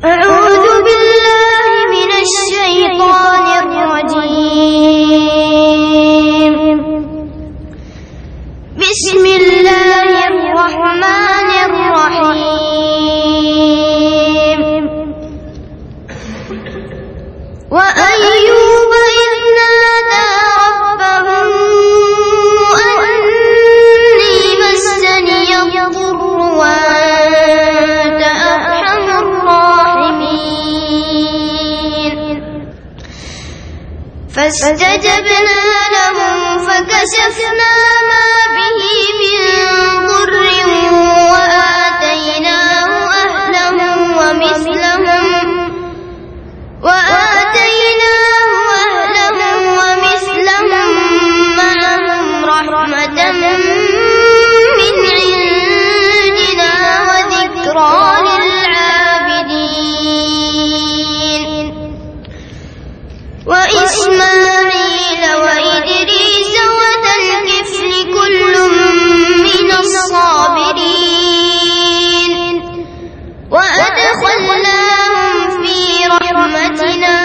أعوذ بالله من الشيطان الرجيم. بسم الله الرحمن الرحيم. وأيوب إذ نادى ربه أني مسني الضر وأنت أرحم الراحمين فاستجبنا له فكشفنا ما به من ضر وآتيناه أهله ومثلهم معهم رحمة من عندنا وذكرى للعابدين. وإسماعيل وإدريس وذا الكفل كل من الصابرين وأدخلناهم في رحمتنا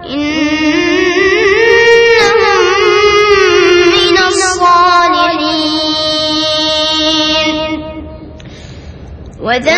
إنهم من الصالحين. وذا